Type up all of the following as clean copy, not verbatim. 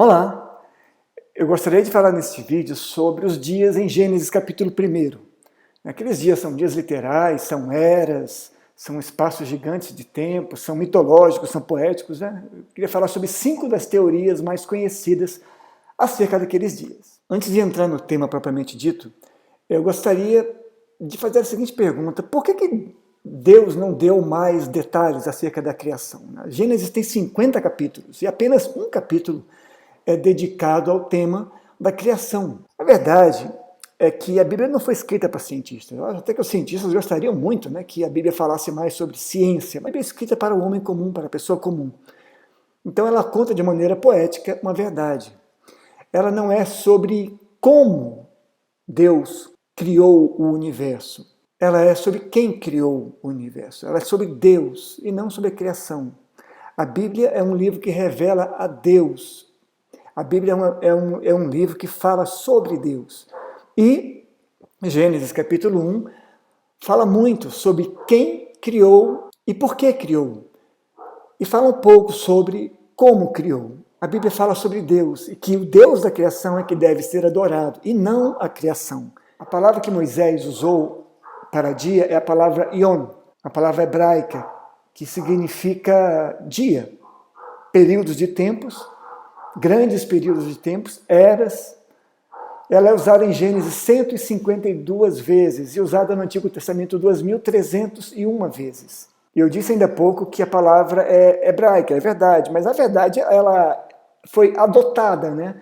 Olá! Eu gostaria de falar neste vídeo sobre os dias em Gênesis capítulo 1. Aqueles dias são dias literais, são eras, são espaços gigantes de tempo, são mitológicos, são poéticos, né? Eu queria falar sobre 5 das teorias mais conhecidas acerca daqueles dias. Antes de entrar no tema propriamente dito, eu gostaria de fazer a seguinte pergunta: por que Deus não deu mais detalhes acerca da criação? Gênesis tem 50 capítulos e apenas um capítulo é dedicado ao tema da criação. A verdade é que a Bíblia não foi escrita para cientistas. Até que os cientistas gostariam muito, né, que a Bíblia falasse mais sobre ciência. A Bíblia é escrita para o homem comum, para a pessoa comum. Então ela conta de maneira poética uma verdade. Ela não é sobre como Deus criou o universo. Ela é sobre quem criou o universo. Ela é sobre Deus e não sobre a criação. A Bíblia é um livro que revela a Deus. A Bíblia é um livro que fala sobre Deus. E Gênesis capítulo 1 fala muito sobre quem criou e por que criou. E fala um pouco sobre como criou. A Bíblia fala sobre Deus e que o Deus da criação é que deve ser adorado e não a criação. A palavra que Moisés usou para dia é a palavra Yom, a palavra hebraica, que significa dia, períodos de tempos, grandes períodos de tempos, eras. Ela é usada em Gênesis 152 vezes e usada no Antigo Testamento 2.301 vezes. E eu disse ainda há pouco que a palavra é hebraica, é verdade, mas a verdade ela foi adotada, né?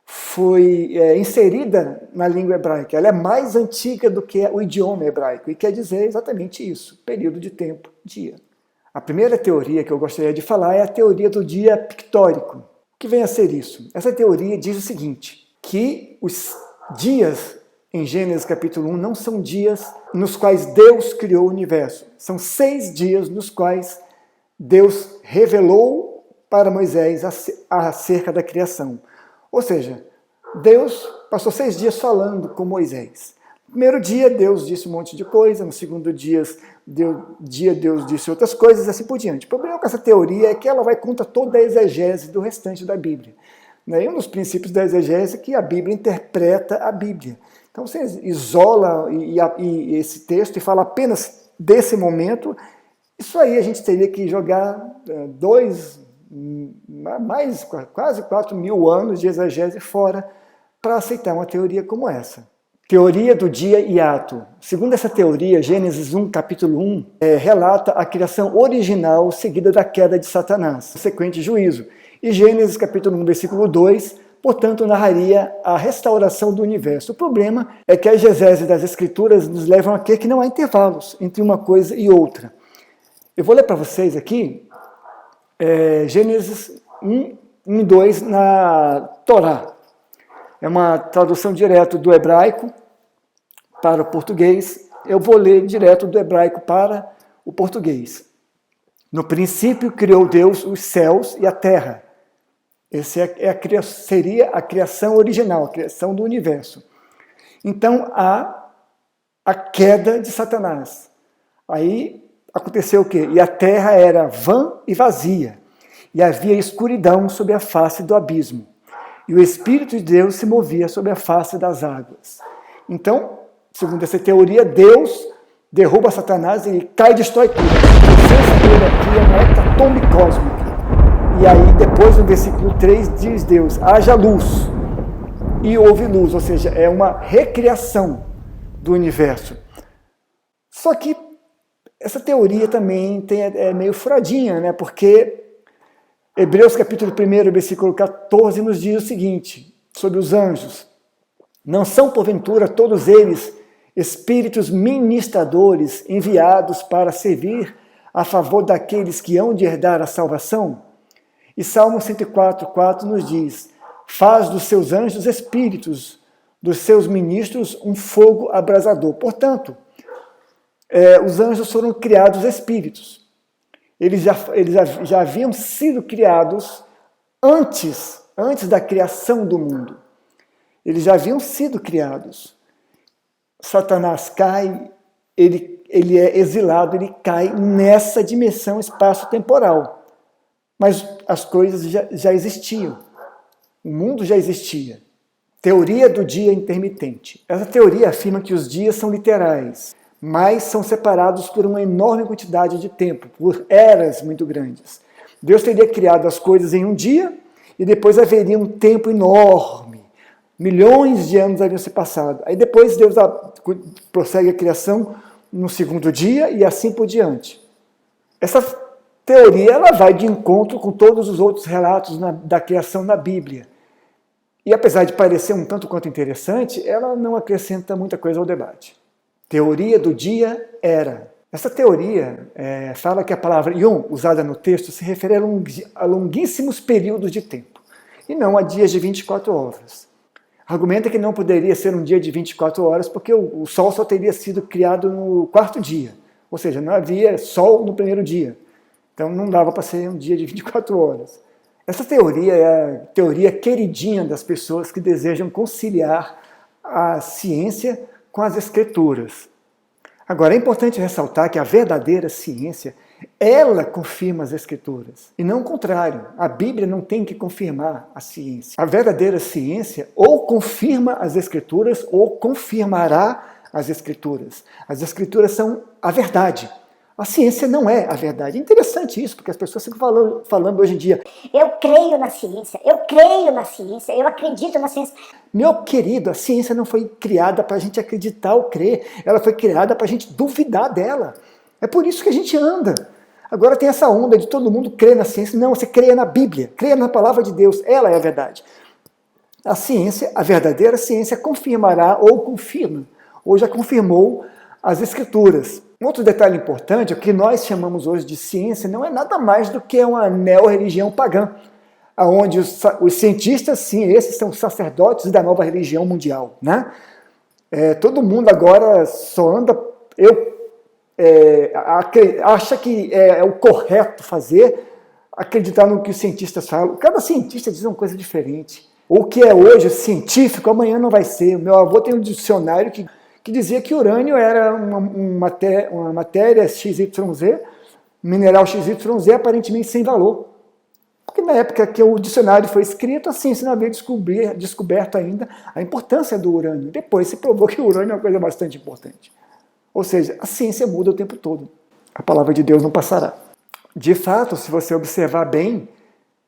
Foi inserida na língua hebraica. Ela é mais antiga do que o idioma hebraico e quer dizer exatamente isso, período de tempo, dia. A primeira teoria que eu gostaria de falar é a teoria do dia pictórico. O que vem a ser isso? Essa teoria diz o seguinte, que os dias em Gênesis capítulo 1 não são dias nos quais Deus criou o universo. São 6 dias nos quais Deus revelou para Moisés acerca da criação. Ou seja, Deus passou 6 dias falando com Moisés. No primeiro dia, Deus disse um monte de coisa. No segundo dia, Deus disse outras coisas, assim por diante. O problema com essa teoria é que ela vai contra toda a exegese do restante da Bíblia. E um dos princípios da exegese é que a Bíblia interpreta a Bíblia. Então você isola esse texto e fala apenas desse momento. Isso aí a gente teria que jogar quase 4.000 anos de exegese fora para aceitar uma teoria como essa. Teoria do dia hiato. Segundo essa teoria, Gênesis 1, capítulo 1, relata a criação original seguida da queda de Satanás, subsequente juízo. E Gênesis capítulo 1, versículo 2, portanto, narraria a restauração do universo. O problema é que a exegese das Escrituras nos levam a crer que não há intervalos entre uma coisa e outra. Eu vou ler para vocês aqui Gênesis 1 e 2 na Torá. É uma tradução direto do hebraico para o português. Eu vou ler direto do hebraico para o português. No princípio criou Deus os céus e a terra. Essa seria a criação original, a criação do universo. Então há a queda de Satanás. Aí aconteceu o quê? E a terra era vã e vazia, e havia escuridão sobre a face do abismo. E o Espírito de Deus se movia sobre a face das águas. Então, segundo essa teoria, Deus derruba Satanás e cai e destrói tudo. A presença dele aqui é uma hecatombe cósmica. E aí, depois, no versículo 3, diz Deus, haja luz. E houve luz, ou seja, é uma recriação do universo. Só que essa teoria também é meio furadinha, né? Porque Hebreus capítulo 1, versículo 14, nos diz o seguinte, sobre os anjos. Não são, porventura, todos eles espíritos ministradores enviados para servir a favor daqueles que hão de herdar a salvação? E Salmo 104:4 nos diz, faz dos seus anjos espíritos, dos seus ministros um fogo abrasador. Portanto, os anjos foram criados espíritos. Eles já haviam sido criados antes da criação do mundo. Eles já haviam sido criados. Satanás cai, ele é exilado, ele cai nessa dimensão espaço-temporal. Mas as coisas já existiam. O mundo já existia. Teoria do dia intermitente. Essa teoria afirma que os dias são literais, mas são separados por uma enorme quantidade de tempo, por eras muito grandes. Deus teria criado as coisas em um dia e depois haveria um tempo enorme. Milhões de anos haviam se passado. Aí depois Deus prossegue a criação no segundo dia e assim por diante. Essa teoria ela vai de encontro com todos os outros relatos da criação na Bíblia. E apesar de parecer um tanto quanto interessante, ela não acrescenta muita coisa ao debate. Teoria do dia era. Essa teoria fala que a palavra yom, usada no texto, se refere a longuíssimos períodos de tempo, e não a dias de 24 horas. Argumenta que não poderia ser um dia de 24 horas, porque o sol só teria sido criado no quarto dia, ou seja, não havia sol no primeiro dia. Então não dava para ser um dia de 24 horas. Essa teoria é a teoria queridinha das pessoas que desejam conciliar a ciência com as escrituras. Agora, é importante ressaltar que a verdadeira ciência, ela confirma as escrituras, e não o contrário. A Bíblia não tem que confirmar a ciência. A verdadeira ciência ou confirma as escrituras ou confirmará as escrituras. As escrituras são a verdade. A ciência não é a verdade. É interessante isso, porque as pessoas ficam falando hoje em dia: eu creio na ciência, eu creio na ciência, eu acredito na ciência. Meu querido, a ciência não foi criada para a gente acreditar ou crer, ela foi criada para a gente duvidar dela. É por isso que a gente anda. Agora tem essa onda de todo mundo crer na ciência. Não, você creia na Bíblia, creia na palavra de Deus, ela é a verdade. A ciência, a verdadeira ciência, confirmará ou confirma, ou já confirmou as escrituras. Um outro detalhe importante, o que nós chamamos hoje de ciência, não é nada mais do que uma neo-religião pagã, onde os cientistas, sim, esses são os sacerdotes da nova religião mundial, né? Todo mundo agora só anda, acha que é o correto fazer, acreditar no que os cientistas falam. Cada cientista diz uma coisa diferente. O que é hoje científico, amanhã não vai ser. Meu avô tem um dicionário que dizia que urânio era uma matéria XYZ, mineral XYZ, aparentemente sem valor. Porque na época que o dicionário foi escrito, a ciência não havia descoberto ainda a importância do urânio. Depois se provou que o urânio é uma coisa bastante importante. Ou seja, a ciência muda o tempo todo. A palavra de Deus não passará. De fato, se você observar bem,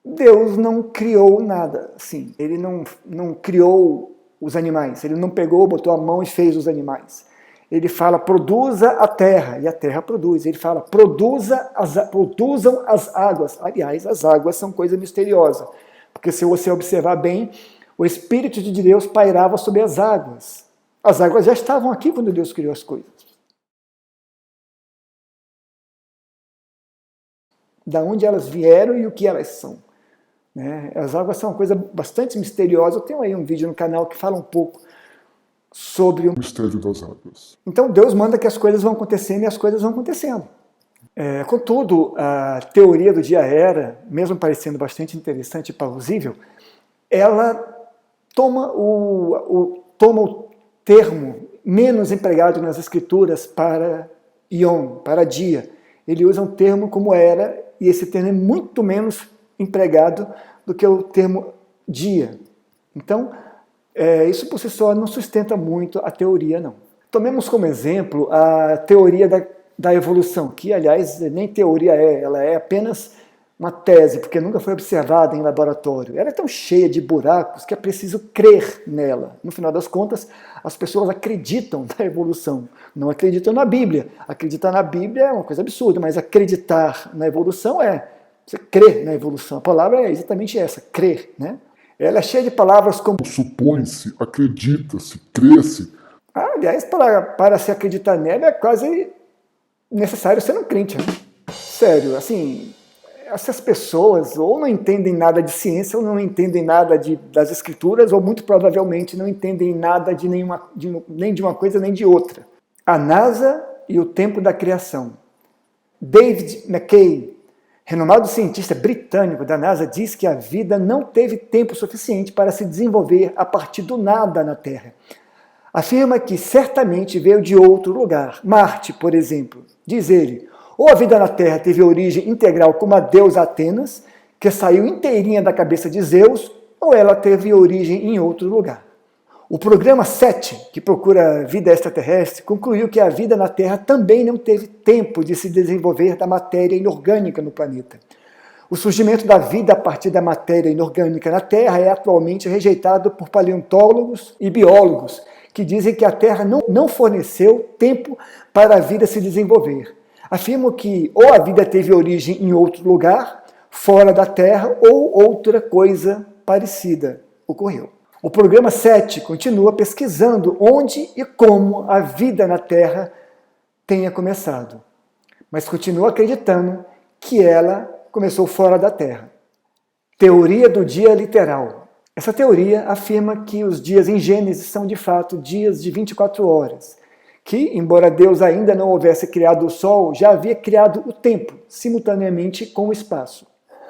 Deus não criou nada assim. Ele não criou os animais. Ele não pegou, botou a mão e fez os animais. Ele fala, produza a terra, e a terra produz. Ele fala, produzam as águas. Aliás, as águas são coisa misteriosa, porque se você observar bem, o Espírito de Deus pairava sobre as águas. As águas já estavam aqui quando Deus criou as coisas. Da onde elas vieram e o que elas são. As águas são uma coisa bastante misteriosa. Eu tenho aí um vídeo no canal que fala um pouco sobre o mistério das águas. Então Deus manda que as coisas vão acontecendo e as coisas vão acontecendo. Contudo, a teoria do dia era, mesmo parecendo bastante interessante e plausível, ela toma o termo menos empregado nas escrituras para Yom, para dia. Ele usa um termo como era, e esse termo é muito menos empregado do que o termo dia. Então, isso por si só não sustenta muito a teoria, não. Tomemos como exemplo a teoria da evolução, que, aliás, nem teoria ela é apenas uma tese, porque nunca foi observada em laboratório. Ela é tão cheia de buracos que é preciso crer nela. No final das contas, as pessoas acreditam na evolução, não acreditam na Bíblia. Acreditar na Bíblia é uma coisa absurda, mas acreditar na evolução você crer na evolução. A palavra é exatamente essa, crer, né? Ela é cheia de palavras como supõe-se, acredita-se, crê-se. Aliás, para se acreditar nela é quase necessário ser um crente. Né? Sério, assim, essas pessoas ou não entendem nada de ciência, ou não entendem nada das escrituras, ou muito provavelmente não entendem nada nem de uma coisa nem de outra. A NASA e o tempo da criação. David McKay, renomado cientista britânico da NASA, diz que a vida não teve tempo suficiente para se desenvolver a partir do nada na Terra. Afirma que certamente veio de outro lugar, Marte, por exemplo. Diz ele, ou a vida na Terra teve origem integral como a deusa Atenas, que saiu inteirinha da cabeça de Zeus, ou ela teve origem em outro lugar. O programa 7, que procura vida extraterrestre, concluiu que a vida na Terra também não teve tempo de se desenvolver da matéria inorgânica no planeta. O surgimento da vida a partir da matéria inorgânica na Terra é atualmente rejeitado por paleontólogos e biólogos, que dizem que a Terra não forneceu tempo para a vida se desenvolver. Afirmam que ou a vida teve origem em outro lugar, fora da Terra, ou outra coisa parecida ocorreu. O programa 7 continua pesquisando onde e como a vida na Terra tenha começado, mas continua acreditando que ela começou fora da Terra. Teoria do dia literal. Essa teoria afirma que os dias em Gênesis são de fato dias de 24 horas, que, embora Deus ainda não houvesse criado o Sol, já havia criado o tempo, simultaneamente com o espaço.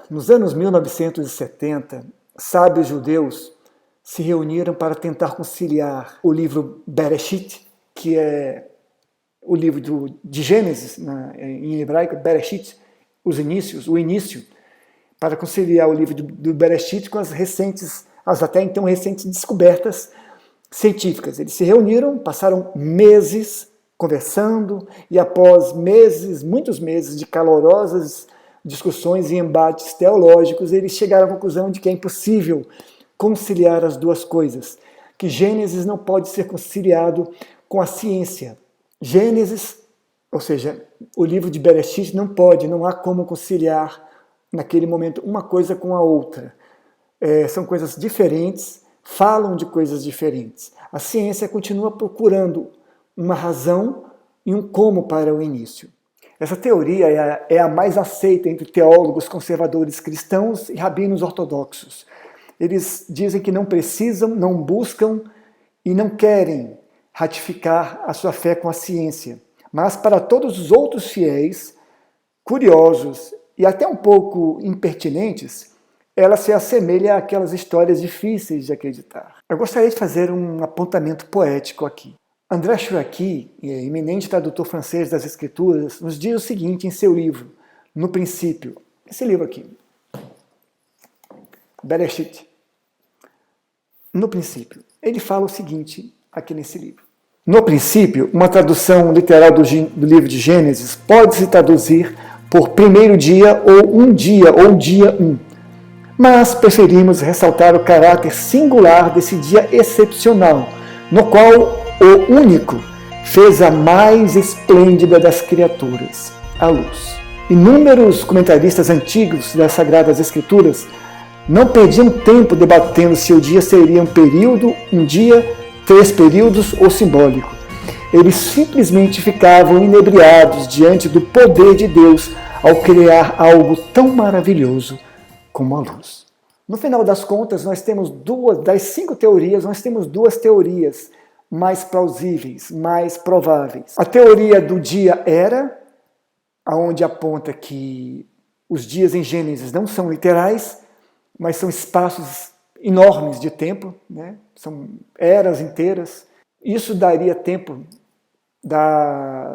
Nos anos 1970, sábios judeus se reuniram para tentar conciliar o livro Bereshit, que é o livro de Gênesis, em hebraico, Bereshit, o início, para conciliar o livro do Bereshit com as até então recentes descobertas científicas. Eles se reuniram, passaram meses conversando, e após muitos meses de calorosas discussões e embates teológicos, eles chegaram à conclusão de que é impossível conciliar as duas coisas, que Gênesis não pode ser conciliado com a ciência. Gênesis, ou seja, o livro de Bereshit não há como conciliar naquele momento uma coisa com a outra. São coisas diferentes, falam de coisas diferentes. A ciência continua procurando uma razão e um como para o início. Essa teoria é a mais aceita entre teólogos conservadores cristãos e rabinos ortodoxos. Eles dizem que não precisam, não buscam e não querem ratificar a sua fé com a ciência. Mas para todos os outros fiéis, curiosos e até um pouco impertinentes, ela se assemelha àquelas histórias difíceis de acreditar. Eu gostaria de fazer um apontamento poético aqui. André Chouraqui, eminente tradutor francês das Escrituras, nos diz o seguinte em seu livro, No Princípio. Esse livro aqui. Bereshit. No princípio. Ele fala o seguinte aqui nesse livro. No princípio, uma tradução literal do livro de Gênesis pode se traduzir por primeiro dia ou dia 1. Mas preferimos ressaltar o caráter singular desse dia excepcional, no qual o único fez a mais esplêndida das criaturas, a luz. Inúmeros comentaristas antigos das Sagradas Escrituras não perdiam tempo debatendo se o dia seria um período, um dia, 3 períodos ou simbólico. Eles simplesmente ficavam inebriados diante do poder de Deus ao criar algo tão maravilhoso como a luz. No final das contas, nós temos das 5 teorias, nós temos 2 teorias mais plausíveis, mais prováveis. A teoria do dia era, onde aponta que os dias em Gênesis não são literais, mas são espaços enormes de tempo, né? São eras inteiras. Isso daria tempo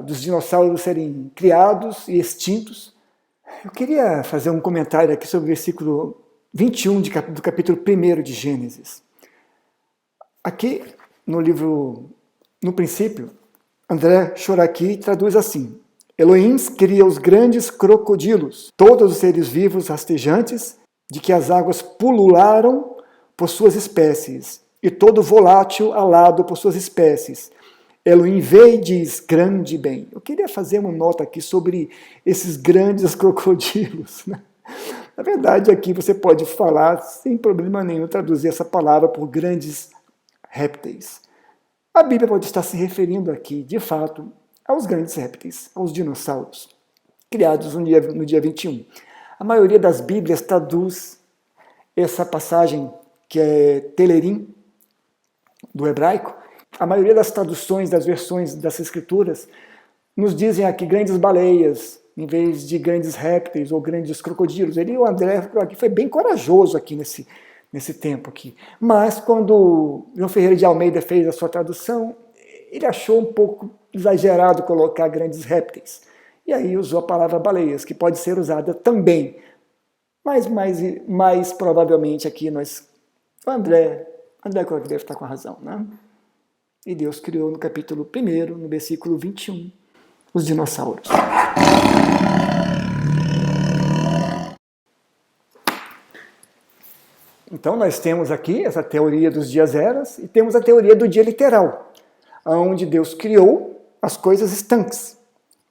dos dinossauros serem criados e extintos. Eu queria fazer um comentário aqui sobre o versículo 21 do capítulo 1 de Gênesis. Aqui, no livro, no princípio, André Chouraqui traduz assim: Elohim cria os grandes crocodilos, todos os seres vivos rastejantes, de que as águas pulularam por suas espécies, e todo volátil alado por suas espécies. Elohim vê e diz, grande bem. Eu queria fazer uma nota aqui sobre esses grandes crocodilos, né? Na verdade, aqui você pode falar, sem problema nenhum, traduzir essa palavra por grandes répteis. A Bíblia pode estar se referindo aqui, de fato, aos grandes répteis, aos dinossauros, criados no dia 21. A maioria das Bíblias traduz essa passagem, que é Telerim, do hebraico. A maioria das traduções das versões das Escrituras nos dizem aqui grandes baleias, em vez de grandes répteis ou grandes crocodilos. O André aqui foi bem corajoso aqui nesse tempo aqui. Mas quando João Ferreira de Almeida fez a sua tradução, ele achou um pouco exagerado colocar grandes répteis. E aí usou a palavra baleias, que pode ser usada também. Mas mais provavelmente aqui nós O André deve estar com a razão, né? E Deus criou no capítulo 1, no versículo 21, os dinossauros. Então nós temos aqui essa teoria dos dias eras e temos a teoria do dia literal, onde Deus criou as coisas estanques.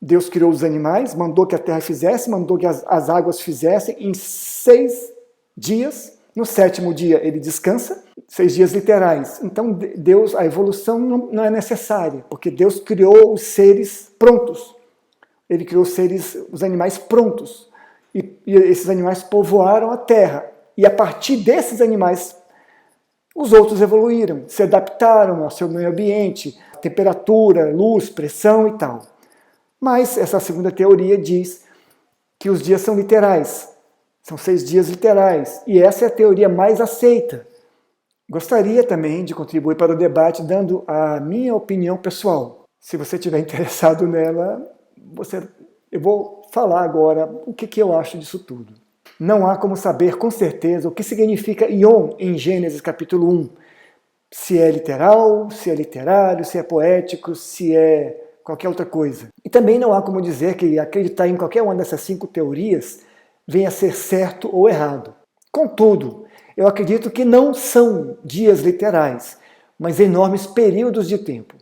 Deus criou os animais, mandou que a terra fizesse, mandou que as águas fizessem em 6 dias. No 7º dia ele descansa, 6 dias literais. Então Deus, a evolução não é necessária, porque Deus criou os seres prontos. Ele criou os animais prontos. E esses animais povoaram a terra. E a partir desses animais, os outros evoluíram, se adaptaram ao seu meio ambiente, temperatura, luz, pressão e tal. Mas essa segunda teoria diz que os dias são literais. São 6 dias literais. E essa é a teoria mais aceita. Gostaria também de contribuir para o debate dando a minha opinião pessoal. Se você estiver interessado nela, eu vou falar agora o que eu acho disso tudo. Não há como saber com certeza o que significa Yom em Gênesis capítulo 1. Se é literal, se é literário, se é poético, se é qualquer outra coisa. E também não há como dizer que acreditar em qualquer uma dessas 5 teorias venha a ser certo ou errado. Contudo, eu acredito que não são dias literais, mas enormes períodos de tempo.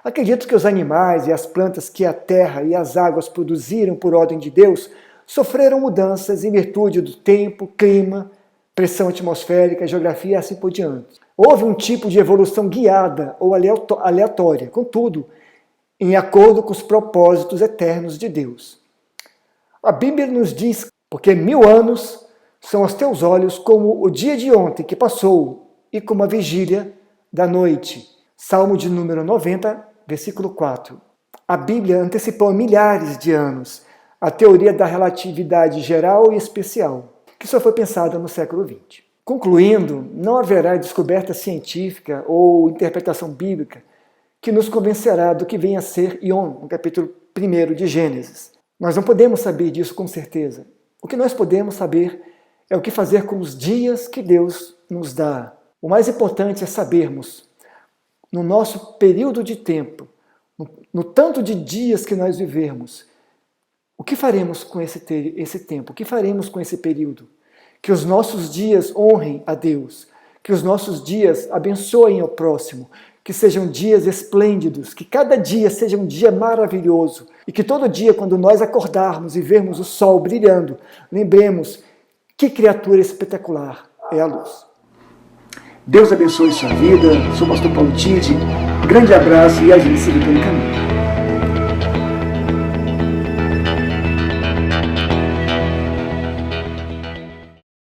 Acredito que os animais e as plantas que a terra e as águas produziram por ordem de Deus sofreram mudanças em virtude do tempo, clima, pressão atmosférica, geografia e assim por diante. Houve um tipo de evolução guiada ou aleatória, contudo, em acordo com os propósitos eternos de Deus. A Bíblia nos diz, porque 1000 anos são aos teus olhos como o dia de ontem que passou e como a vigília da noite. Salmo de número 90, versículo 4. A Bíblia antecipou milhares de anos a teoria da relatividade geral e especial, que só foi pensada no século XX. Concluindo, não haverá descoberta científica ou interpretação bíblica que nos convencerá do que vem a ser Yom, no capítulo 1 de Gênesis. Nós não podemos saber disso com certeza. O que nós podemos saber é o que fazer com os dias que Deus nos dá. O mais importante é sabermos, no nosso período de tempo, no tanto de dias que nós vivermos, o que faremos com esse tempo? O que faremos com esse período? Que os nossos dias honrem a Deus, que os nossos dias abençoem ao próximo, que sejam dias esplêndidos, que cada dia seja um dia maravilhoso e que todo dia, quando nós acordarmos e vermos o sol brilhando, lembremos que criatura espetacular é a luz. Deus abençoe sua vida. Sou o pastor Paulo Tide. Grande abraço e a gente se vê pelo caminho.